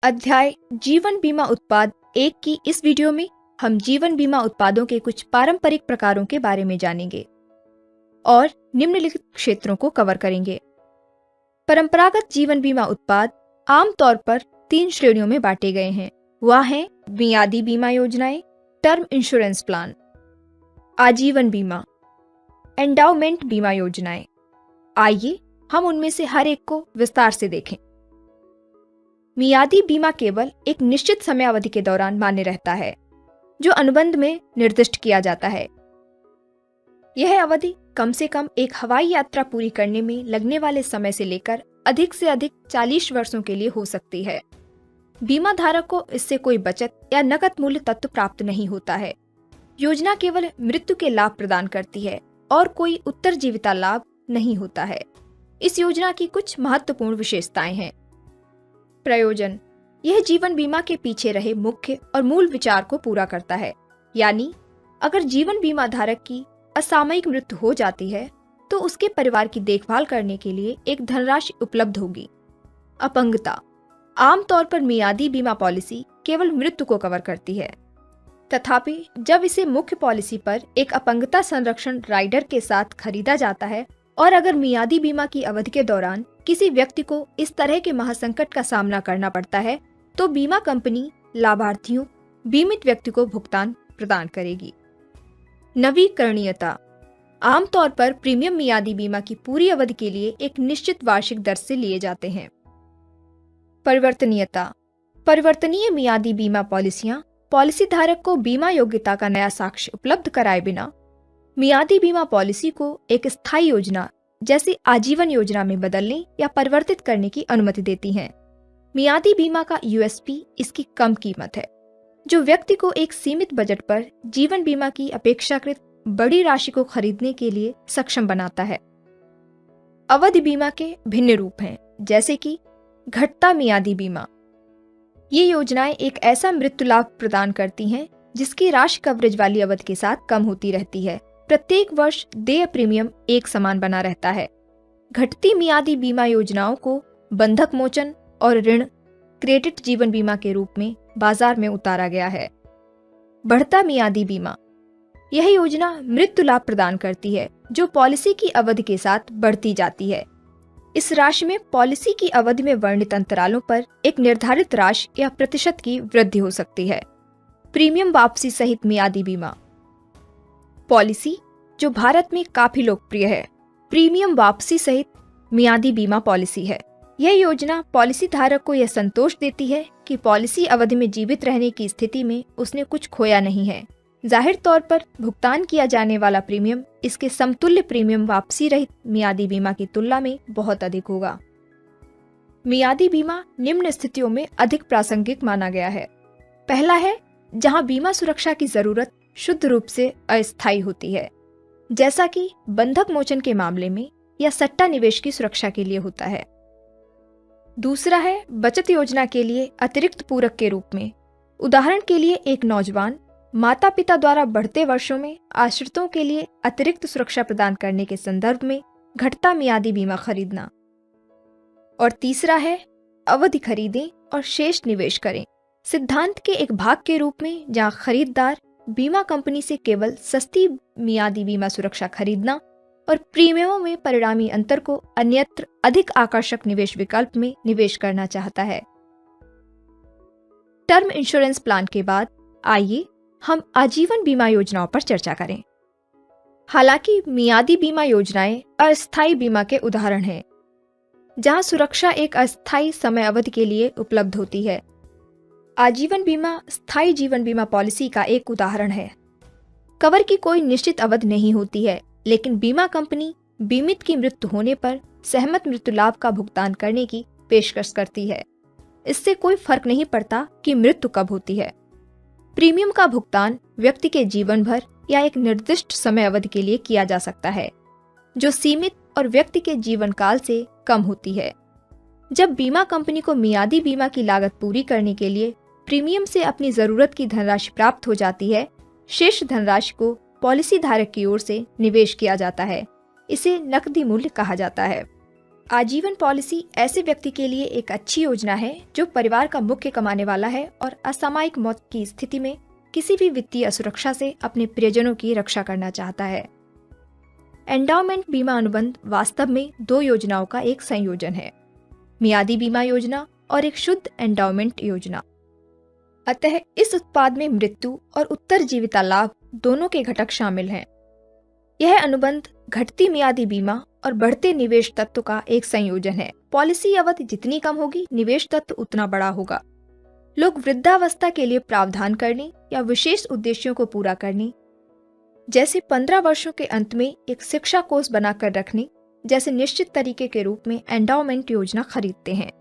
अध्याय जीवन बीमा उत्पाद 1 की इस वीडियो में हम जीवन बीमा उत्पादों के कुछ पारंपरिक प्रकारों के बारे में जानेंगे और निम्नलिखित क्षेत्रों को कवर करेंगे। परंपरागत जीवन बीमा उत्पाद आमतौर पर 3 श्रेणियों में बांटे गए हैं। वह हैं मियादी बीमा योजनाएं, टर्म इंश्योरेंस प्लान, आजीवन बीमा, एंडाउमेंट बीमा योजनाएं। आइए हम उनमें से हर एक को विस्तार से देखें। मियादी बीमा केवल एक निश्चित समय अवधि के दौरान मान्य रहता है, जो अनुबंध में निर्दिष्ट किया जाता है। यह अवधि कम से कम एक हवाई यात्रा पूरी करने में लगने वाले समय से लेकर अधिक से अधिक 40 वर्षों के लिए हो सकती है। बीमा धारक को इससे कोई बचत या नकद मूल्य तत्व प्राप्त नहीं होता है। योजना केवल मृत्यु के लाभ प्रदान करती है और कोई उत्तरजीविता लाभ नहीं होता है। इस योजना की कुछ महत्वपूर्ण विशेषताएं हैं। प्रयोजन: यह जीवन बीमा के पीछे रहे मुख्य और मूल विचार को पूरा करता है, यानी अगर जीवन बीमा धारक की असामयिक मृत्यु हो जाती है तो उसके परिवार की देखभाल करने के लिए एक धनराशि उपलब्ध होगी। अपंगता: आमतौर पर मियादी बीमा पॉलिसी केवल मृत्यु को कवर करती है, तथापि जब इसे मुख्य पॉलिसी पर एक अपंगता संरक्षण राइडर के साथ खरीदा जाता है और अगर मियादी बीमा की अवधि के दौरान किसी व्यक्ति को इस तरह के महासंकट का सामना करना पड़ता है तो बीमा कंपनी लाभार्थियों बीमित व्यक्ति को भुगतान प्रदान करेगी। नवीकरणीयता: आमतौर पर प्रीमियम मियादी बीमा की पूरी अवधि के लिए एक निश्चित वार्षिक दर से लिए जाते हैं। परिवर्तनीयता: परिवर्तनीय मियादी बीमा पॉलिसियां पॉलिसी धारक को बीमा योग्यता का नया साक्ष्य उपलब्ध कराए बिना मियादी बीमा पॉलिसी को एक स्थायी योजना जैसी आजीवन योजना में बदलने या परिवर्तित करने की अनुमति देती हैं। मियादी बीमा का यूएसपी इसकी कम कीमत है, जो व्यक्ति को एक सीमित बजट पर जीवन बीमा की अपेक्षाकृत बड़ी राशि को खरीदने के लिए सक्षम बनाता है। अवधि बीमा के भिन्न रूप हैं, जैसे कि घटता मियादी बीमा। ये योजनाएं एक ऐसा मृत्यु लाभ प्रदान करती हैं जिसकी राशि कवरेज वाली अवधि के साथ कम होती रहती है। प्रत्येक वर्ष देय प्रीमियम एक समान बना रहता है। घटती मियादी बीमा योजनाओं को बंधक मोचन और ऋण क्रेडिट जीवन बीमा के रूप में बाजार में उतारा गया है। बढ़ता मियादी बीमा: यह योजना मृत्यु लाभ प्रदान करती है जो पॉलिसी की अवधि के साथ बढ़ती जाती है। इस राशि में पॉलिसी की अवधि में वर्णित अंतरालों पर एक निर्धारित राशि या प्रतिशत की वृद्धि हो सकती है। प्रीमियम वापसी सहित मियादी बीमा पॉलिसी, जो भारत में काफी लोकप्रिय है, प्रीमियम वापसी सहित मियादी बीमा पॉलिसी है। यह योजना पॉलिसी धारक को यह संतोष देती है कि पॉलिसी अवधि में जीवित रहने की स्थिति में उसने कुछ खोया नहीं है। जाहिर तौर पर भुगतान किया जाने वाला प्रीमियम इसके समतुल्य प्रीमियम वापसी रहित मियादी बीमा की तुलना में बहुत अधिक होगा। मियादी बीमा निम्न स्थितियों में अधिक प्रासंगिक माना गया है। पहला है जहां बीमा सुरक्षा की जरूरत शुद्ध रूप से अस्थायी होती है, जैसा कि बंधक मोचन के मामले में या सट्टा निवेश की सुरक्षा के लिए होता है। दूसरा है बचत योजना के लिए अतिरिक्त पूरक के रूप में। उदाहरण के लिए एक नौजवान माता पिता द्वारा बढ़ते वर्षों में आश्रितों के लिए अतिरिक्त सुरक्षा प्रदान करने के संदर्भ में घटता मियादी बीमा खरीदना। और तीसरा है अवधि खरीदें और शेष निवेश करें। सिद्धांत के एक भाग के रूप में जहां खरीदार बीमा कंपनी से केवल सस्ती मियादी बीमा सुरक्षा खरीदना और प्रीमियमों में परिणामी अंतर को अन्यत्र अधिक आकर्षक निवेश विकल्प में निवेश करना चाहता है। टर्म इंश्योरेंस प्लान के बाद आइए हम आजीवन बीमा योजनाओं पर चर्चा करें। हालांकि मियादी बीमा योजनाएं अस्थायी बीमा के उदाहरण हैं, जहां सुरक्षा एक अस्थायी समय अवधि के लिए उपलब्ध होती है। आजीवन बीमा स्थायी जीवन बीमा पॉलिसी का एक उदाहरण है। कवर की कोई निश्चित अवधि नहीं होती है, लेकिन बीमा कंपनी बीमित की मृत्यु होने पर सहमत मृत्यु लाभ का भुगतान करने की पेशकश करती है। इससे कोई फर्क नहीं पड़ता कि मृत्यु कब होती है। प्रीमियम का भुगतान व्यक्ति के जीवन भर या एक निर्दिष्ट समय अवधि के लिए किया जा सकता है, जो सीमित और व्यक्ति के जीवन काल से कम होती है। जब बीमा कंपनी को मियादी बीमा की लागत पूरी करने के लिए प्रीमियम से अपनी जरूरत की धनराशि प्राप्त हो जाती है, शेष धनराशि को पॉलिसी धारक की ओर से निवेश किया जाता है। इसे नकदी मूल्य कहा जाता है। आजीवन पॉलिसी ऐसे व्यक्ति के लिए एक अच्छी योजना है जो परिवार का मुख्य कमाने वाला है और असामयिक मौत की स्थिति में किसी भी वित्तीय असुरक्षा से अपने प्रियजनों की रक्षा करना चाहता है। एंडाउमेंट बीमा अनुबंध वास्तव में दो योजनाओं का एक संयोजन है, मियादी बीमा योजना और एक शुद्ध एंडाउमेंट योजना। अतः इस उत्पाद में मृत्यु और उत्तरजीविता लाभ दोनों के घटक शामिल हैं। यह अनुबंध घटती मियादी बीमा और बढ़ते निवेश तत्व का एक संयोजन है। पॉलिसी अवधि जितनी कम होगी, निवेश तत्व उतना बड़ा होगा। लोग वृद्धावस्था के लिए प्रावधान करने या विशेष उद्देश्यों को पूरा करने, जैसे 15 वर्षों के अंत में एक शिक्षा कोष बनाकर रखने जैसे निश्चित तरीके के रूप में एंडाउमेंट योजना खरीदते हैं।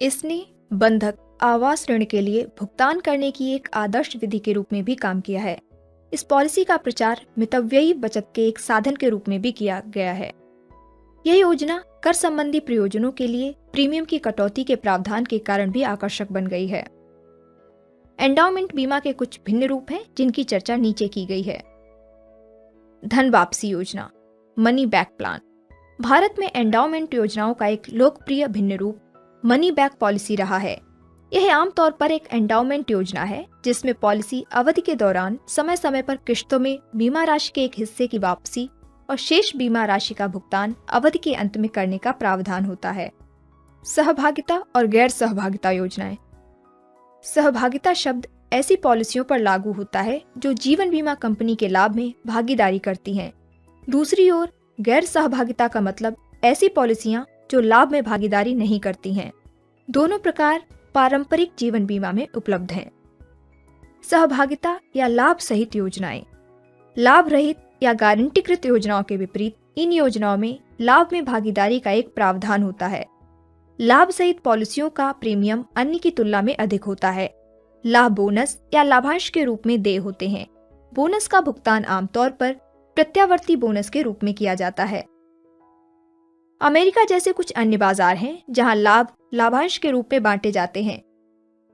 इसने बंधक आवास ऋण के लिए भुगतान करने की एक आदर्श विधि के रूप में भी काम किया है। इस पॉलिसी का प्रचार मितव्ययी बचत के एक साधन के रूप में भी किया गया है। यह योजना कर संबंधी प्रयोजनों के लिए प्रीमियम की कटौती के प्रावधान के कारण भी आकर्षक बन गई है। एंडाउमेंट बीमा के कुछ भिन्न रूप हैं जिनकी चर्चा नीचे की गई है। धन वापसी योजना, मनी बैक प्लान। भारत में एंडाउमेंट योजनाओं का एक लोकप्रिय भिन्न रूप मनी बैक पॉलिसी रहा है। यह आमतौर पर एक एंडाउमेंट योजना है जिसमें पॉलिसी अवधि के दौरान समय समय पर किश्तों में बीमा राशि के एक हिस्से की वापसी और शेष बीमा राशि का भुगतान अवधि के अंत में करने का प्रावधान होता है। सहभागिता और गैर सहभागिता योजनाएं। सहभागिता शब्द ऐसी पॉलिसियों पर लागू होता है जो जीवन बीमा कंपनी के लाभ में भागीदारी करती हैं। दूसरी ओर गैर सहभागिता का मतलब ऐसी पॉलिसियां जो लाभ में भागीदारी नहीं करती हैं। दोनों प्रकार पारंपरिक जीवन बीमा में उपलब्ध हैं। सहभागिता या लाभ सहित योजनाएं। लाभ रहित या गारंटीकृत योजनाओं के विपरीत इन योजनाओं में लाभ में भागीदारी का एक प्रावधान होता है। लाभ सहित पॉलिसियों का प्रीमियम अन्य की तुलना में अधिक होता है। लाभ बोनस या लाभांश के रूप में देय होते हैं। बोनस का भुगतान आमतौर पर प्रत्यावर्ती बोनस के रूप में किया जाता है। अमेरिका जैसे कुछ अन्य बाजार हैं जहां लाभ लाभांश के रूप में बांटे जाते हैं।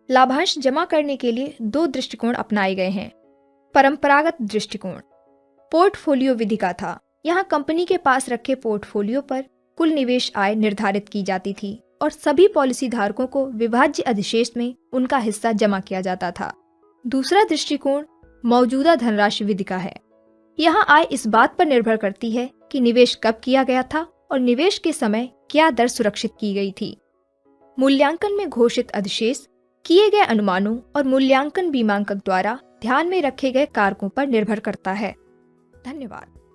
लाभांश जमा करने के लिए दो दृष्टिकोण अपनाए गए हैं। परंपरागत दृष्टिकोण पोर्टफोलियो विधि का था। यहाँ कंपनी के पास रखे पोर्टफोलियो पर कुल निवेश आय निर्धारित की जाती थी और सभी पॉलिसी धारकों को विभाज्य अधिशेष में उनका हिस्सा जमा किया जाता था। दूसरा दृष्टिकोण मौजूदा धनराशि विधि का है। यहाँ आय इस बात पर निर्भर करती है कि निवेश कब किया गया था और निवेश के समय क्या दर सुरक्षित की गई थी। मूल्यांकन में घोषित अधिशेष किए गए अनुमानों और मूल्यांकन बीमांकक द्वारा ध्यान में रखे गए कारकों पर निर्भर करता है। धन्यवाद।